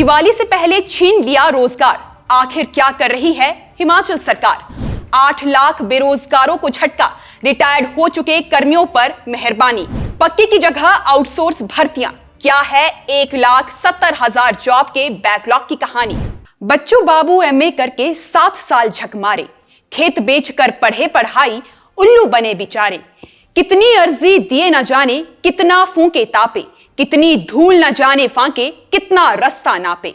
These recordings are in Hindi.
दिवाली से पहले छीन लिया रोजगार, आखिर क्या कर रही है हिमाचल सरकार? 8 लाख बेरोजगारों को झटका, रिटायर्ड हो चुके कर्मियों पर मेहरबानी। पक्की की जगह आउटसोर्स भर्तियां, क्या है 1,70,000 जॉब के बैकलॉग की कहानी। बच्चू बाबू एमए करके 7 साल झक मारे, खेत बेचकर पढ़े पढ़ाई, उल्लू बने बेचारे। कितनी अर्जी दिए न जाने, कितना फूंके तापे, कितनी धूल न जाने फांके, कितना रास्ता नापे।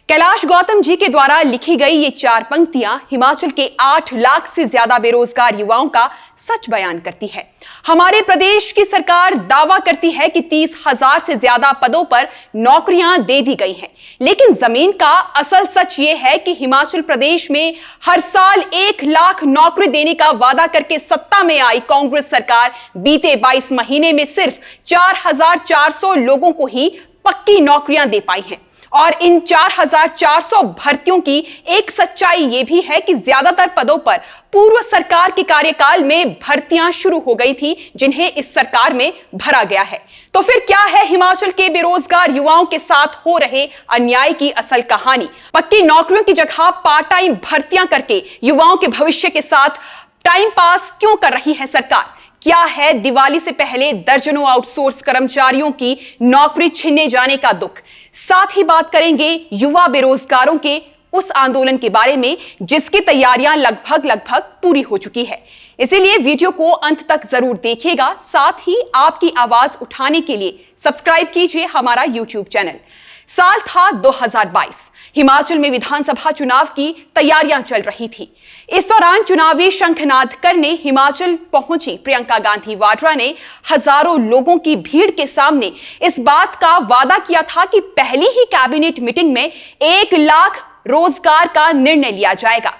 कैलाश गौतम जी के द्वारा लिखी गई ये 4 पंक्तियां हिमाचल के 8 लाख से ज्यादा बेरोजगार युवाओं का सच बयान करती है। हमारे प्रदेश की सरकार दावा करती है कि 30,000 से ज्यादा पदों पर नौकरियां दे दी गई हैं, लेकिन जमीन का असल सच ये है कि हिमाचल प्रदेश में हर साल 1 लाख नौकरी देने का वादा करके सत्ता में आई कांग्रेस सरकार बीते 22 महीने में सिर्फ 4,400 लोगों को ही पक्की नौकरियां दे पाई हैं। और इन 4,400 भर्तियों की एक सच्चाई यह भी है कि ज्यादातर पदों पर पूर्व सरकार के कार्यकाल में भर्तियां शुरू हो गई थी, जिन्हें इस सरकार में भरा गया है। तो फिर क्या है हिमाचल के बेरोजगार युवाओं के साथ हो रहे अन्याय की असल कहानी? पक्की नौकरियों की जगह पार्ट टाइम भर्तियां करके युवाओं के भविष्य के साथ टाइम पास क्यों कर रही है सरकार? क्या है दिवाली से पहले दर्जनों आउटसोर्स कर्मचारियों की नौकरी छीनने जाने का दुख? साथ ही बात करेंगे युवा बेरोजगारों के उस आंदोलन के बारे में जिसकी तैयारियां लगभग पूरी हो चुकी है। इसीलिए वीडियो को अंत तक जरूर देखिएगा। साथ ही आपकी आवाज उठाने के लिए सब्सक्राइब कीजिए हमारा यूट्यूब चैनल। साल था 2022, हिमाचल में विधानसभा चुनाव की तैयारियां चल रही थी। इस दौरान चुनावी शंखनाद करने हिमाचल पहुंची प्रियंका गांधी वाड्रा ने हजारों लोगों की भीड़ के सामने इस बात का वादा किया था कि पहली ही कैबिनेट मीटिंग में 1 लाख रोजगार का निर्णय लिया जाएगा।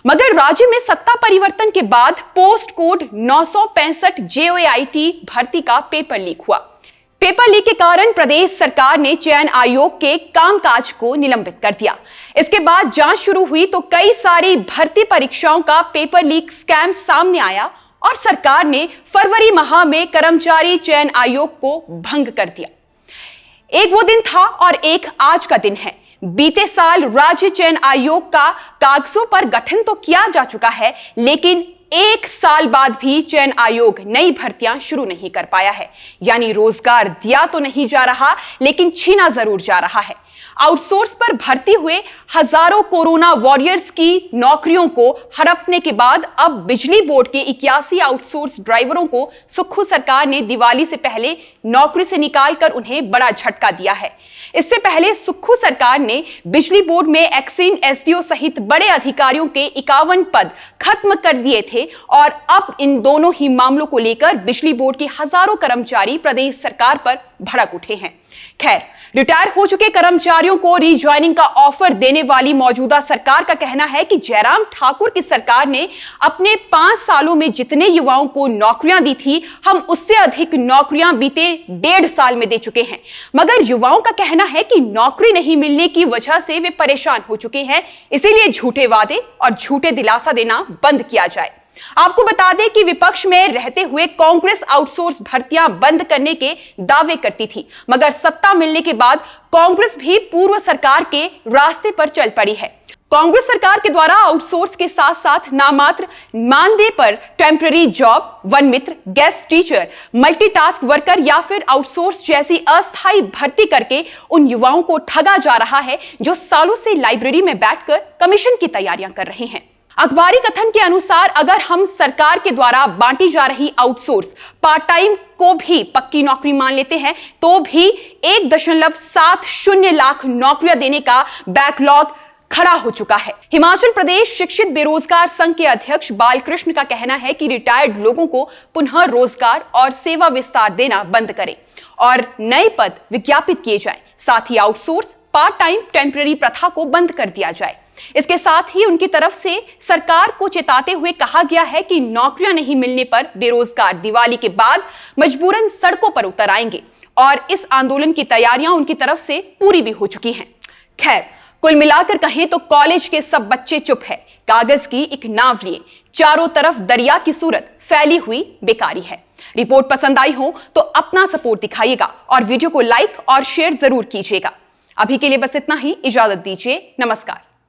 मगर राज्य में सत्ता परिवर्तन के बाद पोस्ट कोड 965 JOAIT भर्ती का पेपर लीक हुआ। पेपर लीक के कारण प्रदेश सरकार ने चयन आयोग के कामकाज को निलंबित कर दिया। इसके बाद जांच शुरू हुई तो कई सारी भर्ती परीक्षाओं का पेपर लीक स्कैम सामने आया और सरकार ने फरवरी माह में कर्मचारी चयन आयोग को भंग कर दिया। एक वो दिन था और एक आज का दिन है। बीते साल राज्य चयन आयोग का कागजों पर गठन तो किया जा चुका है, लेकिन 1 साल बाद भी चयन आयोग नई भर्तियां शुरू नहीं कर पाया है। यानी रोजगार दिया तो नहीं जा रहा, लेकिन छीना जरूर जा रहा है। आउटसोर्स पर भर्ती हुए हजारों कोरोना वॉरियर्स की नौकरियों को हड़पने के बाद अब बिजली बोर्ड के 81 आउटसोर्स ड्राइवरों को सुक्खू सरकार ने दिवाली से पहले नौकरी से निकालकर उन्हें बड़ा झटका दिया है। इससे पहले सुक्खू सरकार ने बिजली बोर्ड में एक्सिन SDO सहित बड़े अधिकारियों के 51 पद खत्म कर दिए थे और अब इन दोनों ही मामलों को लेकर बिजली बोर्ड के हजारों कर्मचारी प्रदेश सरकार पर भड़क उठे हैं। खैर, रिटायर हो चुके कर्मचारियों को रीज्वाइनिंग का ऑफर देने वाली मौजूदा सरकार का कहना है कि जयराम ठाकुर की सरकार ने अपने 5 सालों में जितने युवाओं को नौकरियां दी थी, हम उससे अधिक नौकरियां बीते 1.5 साल में दे चुके हैं। मगर युवाओं का कहना है कि नौकरी नहीं मिलने की वजह से वे परेशान हो चुके हैं, इसीलिए झूठे वादे और झूठे दिलासा देना बंद किया जाए। आपको बता दें कि विपक्ष में रहते हुए कांग्रेस आउटसोर्स भर्तियां बंद करने के दावे करती थी, मगर सत्ता मिलने के बाद कांग्रेस भी पूर्व सरकार के रास्ते पर चल पड़ी है। कांग्रेस सरकार के द्वारा आउटसोर्स के साथ साथ नामात्र मानदेय पर टेम्पररी जॉब, वन मित्र, गेस्ट टीचर, मल्टीटास्क वर्कर या फिर आउटसोर्स जैसी अस्थायी भर्ती करके उन युवाओं को ठगा जा रहा है जो सालों से लाइब्रेरी में बैठकर कमीशन की तैयारियां कर रहे हैं। अखबारी कथन के अनुसार अगर हम सरकार के द्वारा बांटी जा रही आउटसोर्स पार्ट टाइम को भी पक्की नौकरी मान लेते हैं तो भी 1.70 लाख नौकरियां देने का बैकलॉग खड़ा हो चुका है। हिमाचल प्रदेश शिक्षित बेरोजगार संघ के अध्यक्ष बालकृष्ण का कहना है कि रिटायर्ड लोगों को पुनः रोजगार और सेवा विस्तार देना बंद करें और नए पद विज्ञापित किए जाएं। साथ ही आउटसोर्स पार्ट टाइम टेम्पररी प्रथा को बंद कर दिया जाए। इसके साथ ही उनकी तरफ से सरकार को चेताते हुए कहा गया है कि नौकरियां नहीं मिलने पर बेरोजगार दिवाली के बाद मजबूरन सड़कों पर उतर आएंगे और इस आंदोलन की तैयारियां उनकी तरफ से पूरी भी हो चुकी हैं। खैर, कुल मिलाकर कहें तो कॉलेज के सब बच्चे चुप है, कागज की एक नाव लिए, चारों तरफ दरिया की सूरत फैली हुई बेकारी है। रिपोर्ट पसंद आई हो तो अपना सपोर्ट दिखाइएगा और वीडियो को लाइक और शेयर जरूर कीजिएगा। अभी के लिए बस इतना ही, इजाजत दीजिए, नमस्कार।